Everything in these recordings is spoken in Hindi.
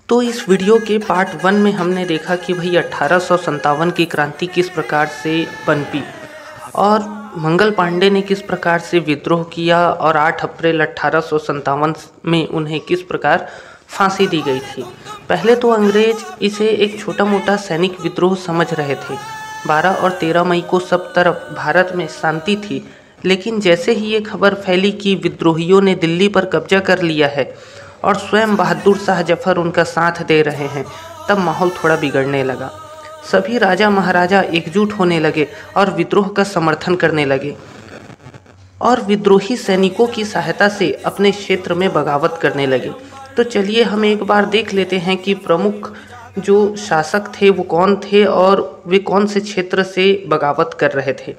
तो इस वीडियो के पार्ट 1 में हमने देखा कि भाई 1857 की क्रांति किस प्रकार से पनपी और मंगल पांडे ने किस प्रकार से विद्रोह किया और 8 अप्रैल 1857 में उन्हें किस प्रकार फांसी दी गई थी। पहले तो अंग्रेज इसे एक छोटा मोटा सैनिक विद्रोह समझ रहे थे। 12 और 13 मई को सब तरफ भारत में शांति थी, लेकिन जैसे ही ये खबर फैली कि विद्रोहियों ने दिल्ली पर कब्जा कर लिया है और स्वयं बहादुर शाह जफर उनका साथ दे रहे हैं, तब माहौल थोड़ा बिगड़ने लगा। सभी राजा महाराजा एकजुट होने लगे और विद्रोह का समर्थन करने लगे और विद्रोही सैनिकों की सहायता से अपने क्षेत्र में बगावत करने लगे। तो चलिए हम एक बार देख लेते हैं कि प्रमुख जो शासक थे वो कौन थे और वे कौन से क्षेत्र से बगावत कर रहे थे।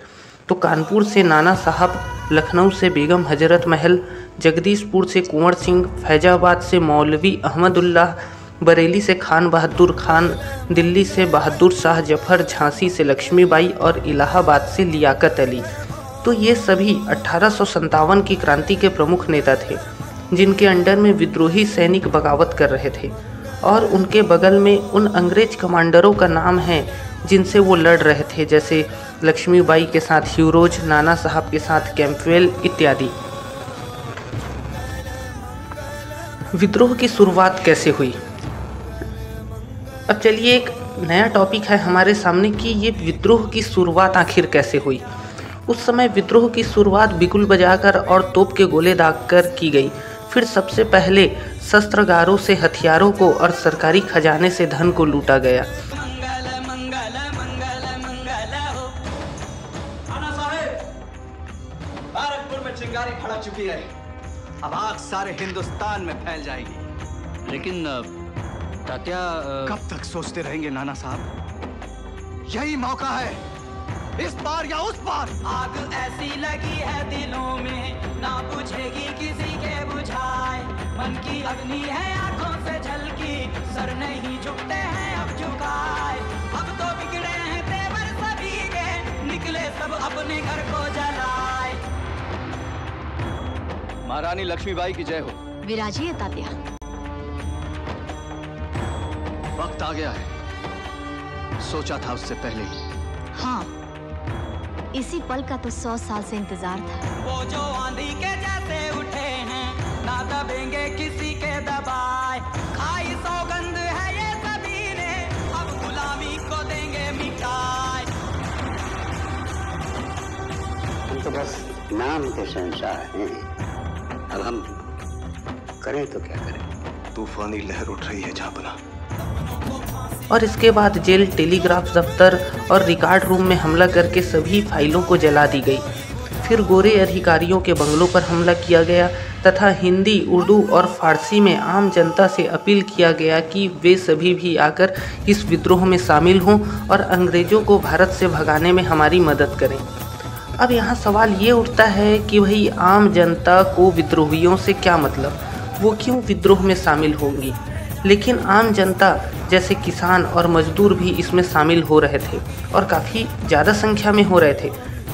तो कानपुर से नाना साहब, लखनऊ से बेगम हजरत महल, जगदीशपुर से कुंवर सिंह, फैजाबाद से मौलवी अहमदुल्लाह, बरेली से खान बहादुर खान, दिल्ली से बहादुर शाह जफर, झांसी से लक्ष्मीबाई और इलाहाबाद से लियाकत अली। तो ये सभी 1857 की क्रांति के प्रमुख नेता थे, जिनके अंडर में विद्रोही सैनिक बगावत कर रहे थे और उनके बगल में उन अंग्रेज कमांडरों का नाम है जिनसे वो लड़ रहे थे, जैसे लक्ष्मीबाई के साथ ह्यूरोज, नाना साहब के साथ कैंपवेल इत्यादि। विद्रोह की शुरुआत कैसे हुई? अब चलिए एक नया टॉपिक है हमारे सामने कि ये विद्रोह की शुरुआत आखिर कैसे हुई। उस समय विद्रोह की शुरुआत बिगुल बजाकर और तोप के गोले दागकर की गई। फिर सबसे पहले शस्त्रागारों से हथियारों को और सरकारी खजाने से धन को लूटा गया। चिंगारी भड़क चुकी है, अब आग सारे हिंदुस्तान में फैल जाएगी। लेकिन क्या कब तक सोचते रहेंगे नाना साहब? यही मौका है, इस पार या उस पार। आग ऐसी लगी है दिलों में, ना बुझेगी किसी के बुझाए। मन की अग्नि है आंखों से झलकी, सर नहीं झुकते हैं अब झुकाए। अब तो बिगड़े हैं तेवर सभी के, निकले सब अपने घर को जलाए। महारानी लक्ष्मीबाई की जय हो। विराजिए तात्या। वक्त आ गया है, सोचा था उससे पहले ही। हाँ, इसी पल का तो 100 साल से इंतजार था। वो जो आंधी के जैसे उठे हैं, ना दबेंगे किसी के दबाए। खाई सौगंध है ये सभी ने, अब गुलामी को देंगे मिटाए। हम तो बस नाम के शहंशाह हैं, अब हम करें तो क्या करें। तूफानी लहर उठ रही है झापना। और इसके बाद जेल, टेलीग्राफ दफ्तर और रिकॉर्ड रूम में हमला करके सभी फाइलों को जला दी गई। फिर गोरे अधिकारियों के बंगलों पर हमला किया गया तथा हिंदी, उर्दू और फारसी में आम जनता से अपील किया गया कि वे सभी भी आकर इस विद्रोह में शामिल हों और अंग्रेजों को भारत से भगाने में हमारी मदद करें। अब यहाँ सवाल ये उठता है कि भाई आम जनता को विद्रोहियों से क्या मतलब, वो क्यों विद्रोह में शामिल होंगी? लेकिन आम जनता जैसे किसान और मजदूर भी इसमें शामिल हो रहे थे और काफ़ी ज़्यादा संख्या में हो रहे थे।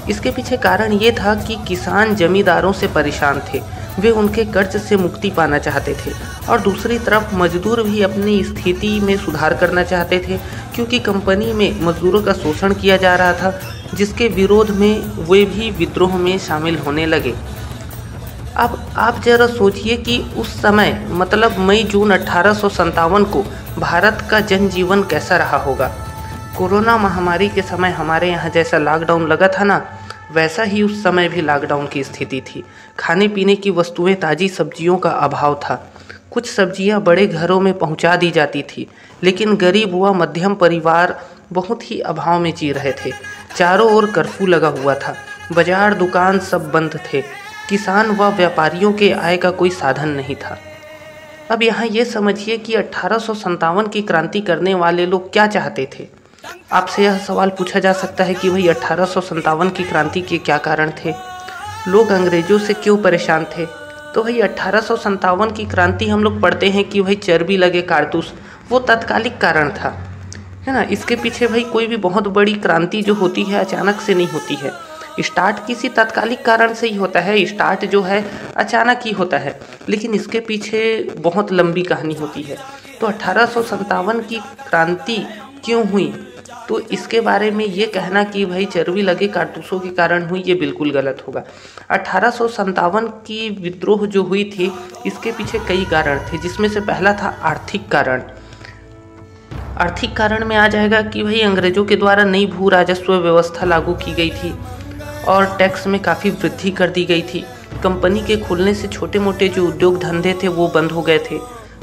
इसके पीछे कारण ये था कि किसान जमींदारों से परेशान थे, वे उनके कर्ज से मुक्ति पाना चाहते थे और दूसरी तरफ मजदूर भी अपनी स्थिति में सुधार करना चाहते थे, क्योंकि कंपनी में मजदूरों का शोषण किया जा रहा था, जिसके विरोध में वे भी विद्रोह में शामिल होने लगे। अब आप जरा सोचिए कि उस समय मतलब मई-जून 1857 को भारत का जनजीवन कैसा रहा होगा। कोरोना महामारी के समय हमारे यहाँ जैसा लॉकडाउन लगा था ना, वैसा ही उस समय भी लॉकडाउन की स्थिति थी। खाने पीने की वस्तुएं, ताज़ी सब्जियों का अभाव था। कुछ सब्जियां बड़े घरों में पहुंचा दी जाती थी, लेकिन गरीब व मध्यम परिवार बहुत ही अभाव में जी रहे थे। चारों ओर कर्फ्यू लगा हुआ था, बाजार दुकान सब बंद थे, किसान व व्यापारियों के आय का कोई साधन नहीं था। अब यहाँ ये समझिए कि 1857 की क्रांति करने वाले लोग क्या चाहते थे। आपसे यह सवाल पूछा जा सकता है कि भाई 1857 की क्रांति के क्या कारण थे, लोग अंग्रेजों से क्यों परेशान थे। तो भाई 1857 की क्रांति हम लोग पढ़ते हैं कि भाई चर्बी लगे कारतूस, वो तात्कालिक कारण था, है ना। इसके पीछे भाई कोई भी बहुत बड़ी क्रांति जो होती है अचानक से नहीं होती है। स्टार्ट किसी तात्कालिक कारण से ही होता है, स्टार्ट जो है अचानक ही होता है, लेकिन इसके पीछे बहुत लंबी कहानी होती है। तो 1857 की क्रांति क्यों हुई, तो इसके बारे में ये कहना कि भाई चर्बी लगे कारतूसों के कारण हुई, ये बिल्कुल गलत होगा। 1857 की विद्रोह जो हुई थी, इसके पीछे कई कारण थे, जिसमें से पहला था आर्थिक कारण। आर्थिक कारण में आ जाएगा कि भाई अंग्रेजों के द्वारा नई भू राजस्व व्यवस्था लागू की गई थी और टैक्स में काफ़ी वृद्धि कर दी गई थी। कंपनी के खुलने से छोटे मोटे जो उद्योग धंधे थे वो बंद हो गए थे।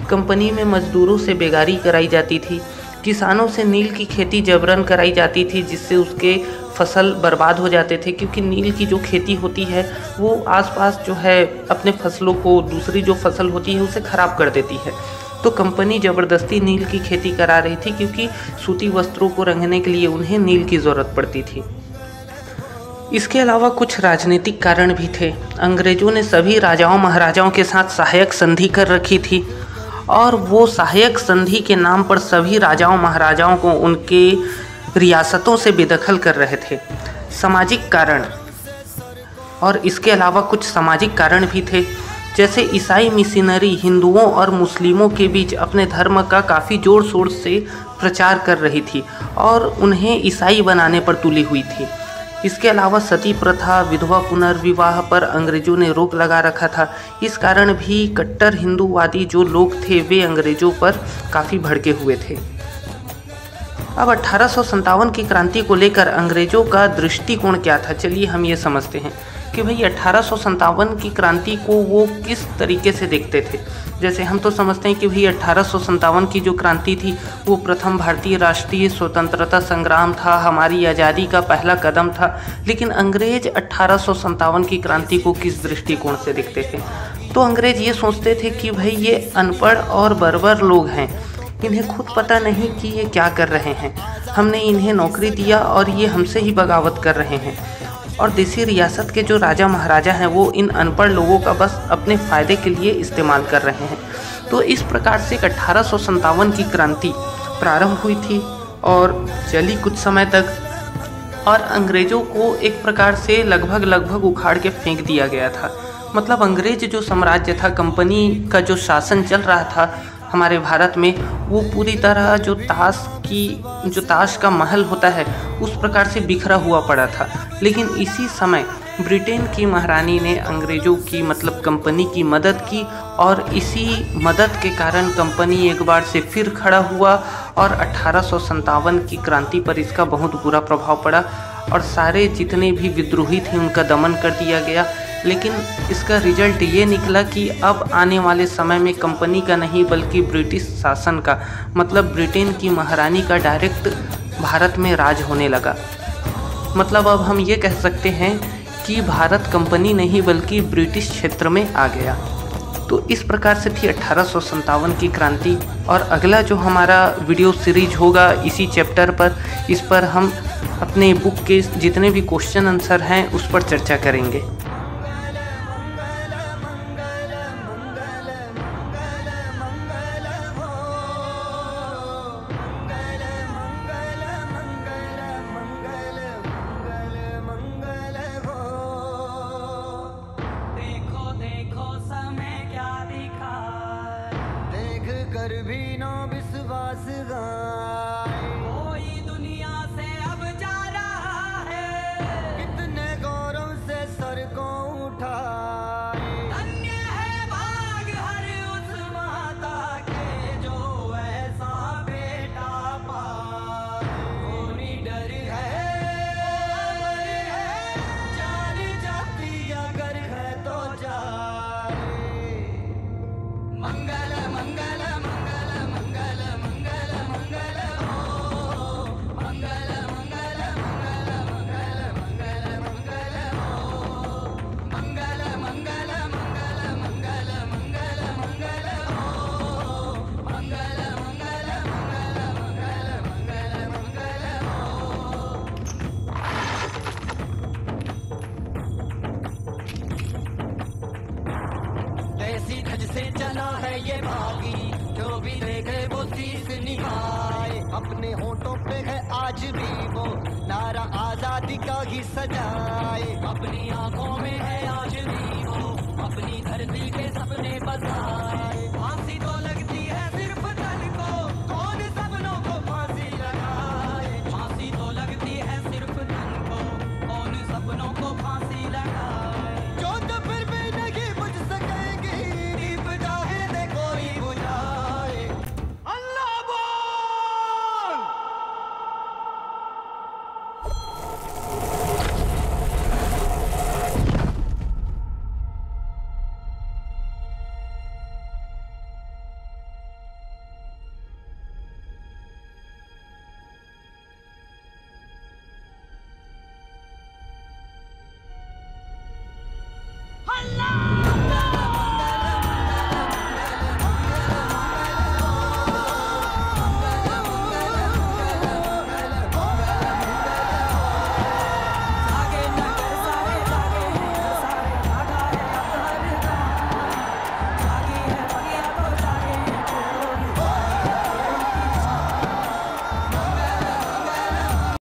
कंपनी में मजदूरों से बेगारी कराई जाती थी। किसानों से नील की खेती जबरन कराई जाती थी, जिससे उसके फसल बर्बाद हो जाते थे, क्योंकि नील की जो खेती होती है वो आसपास जो है अपने फसलों को, दूसरी जो फसल होती है उसे ख़राब कर देती है। तो कंपनी ज़बरदस्ती नील की खेती करा रही थी, क्योंकि सूती वस्त्रों को रंगने के लिए उन्हें नील की ज़रूरत पड़ती थी। इसके अलावा कुछ राजनीतिक कारण भी थे। अंग्रेज़ों ने सभी राजाओं महाराजाओं के साथ सहायक संधि कर रखी थी और वो सहायक संधि के नाम पर सभी राजाओं महाराजाओं को उनके रियासतों से बेदखल कर रहे थे। सामाजिक कारण, और इसके अलावा कुछ सामाजिक कारण भी थे, जैसे ईसाई मिशनरी हिंदुओं और मुस्लिमों के बीच अपने धर्म का काफ़ी ज़ोर शोर से प्रचार कर रही थी और उन्हें ईसाई बनाने पर तुली हुई थी। इसके अलावा सती प्रथा, विधवा पुनर्विवाह पर अंग्रेज़ों ने रोक लगा रखा था। इस कारण भी कट्टर हिंदूवादी जो लोग थे वे अंग्रेज़ों पर काफ़ी भड़के हुए थे। अब 1857 की क्रांति को लेकर अंग्रेज़ों का दृष्टिकोण क्या था, चलिए हम ये समझते हैं कि भाई 1857 की क्रांति को वो किस तरीके से देखते थे। जैसे हम तो समझते हैं कि भाई 1857 की जो क्रांति थी वो प्रथम भारतीय राष्ट्रीय स्वतंत्रता संग्राम था, हमारी आज़ादी का पहला कदम था। लेकिन अंग्रेज 1857 की क्रांति को किस दृष्टिकोण से देखते थे, तो अंग्रेज ये सोचते थे कि भाई ये अनपढ़ और बर्बर लोग हैं, इन्हें खुद पता नहीं कि ये क्या कर रहे हैं, हमने इन्हें नौकरी दिया और ये हमसे ही बगावत कर रहे हैं, और देसी रियासत के जो राजा महाराजा हैं वो इन अनपढ़ लोगों का बस अपने फ़ायदे के लिए इस्तेमाल कर रहे हैं। तो इस प्रकार से 1857 की क्रांति प्रारंभ हुई थी और चली कुछ समय तक, और अंग्रेज़ों को एक प्रकार से लगभग उखाड़ के फेंक दिया गया था। मतलब अंग्रेज जो साम्राज्य था, कंपनी का जो शासन चल रहा था हमारे भारत में, वो पूरी तरह जो ताश का महल होता है उस प्रकार से बिखरा हुआ पड़ा था। लेकिन इसी समय ब्रिटेन की महारानी ने अंग्रेज़ों की मतलब कंपनी की मदद की और इसी मदद के कारण कंपनी एक बार से फिर खड़ा हुआ और 1857 की क्रांति पर इसका बहुत बुरा प्रभाव पड़ा और सारे जितने भी विद्रोही थे उनका दमन कर दिया गया। लेकिन इसका रिजल्ट ये निकला कि अब आने वाले समय में कंपनी का नहीं बल्कि ब्रिटिश शासन का, मतलब ब्रिटेन की महारानी का डायरेक्ट भारत में राज होने लगा। मतलब अब हम ये कह सकते हैं कि भारत कंपनी नहीं बल्कि ब्रिटिश क्षेत्र में आ गया। तो इस प्रकार से थी 1857 की क्रांति। और अगला जो हमारा वीडियो सीरीज होगा इसी चैप्टर पर, इस पर हम अपने बुक के जितने भी क्वेश्चन आंसर हैं उस पर चर्चा करेंगे। कर भी नो विश्वास कोई दुनिया से अब जा रहा है, कितने गौरव से सर को उठाए। धन्य है भाग हर उस माता के जो ऐसा बेटा पाए। कोई डर है जान जाती अगर है तो जाए। मंगल मंगल से चला है ये भागी, जो भी देखे वो शीश निभाए। अपने होठों पे है आज भी वो नारा आजाद शादी का ही सजाए, अपनी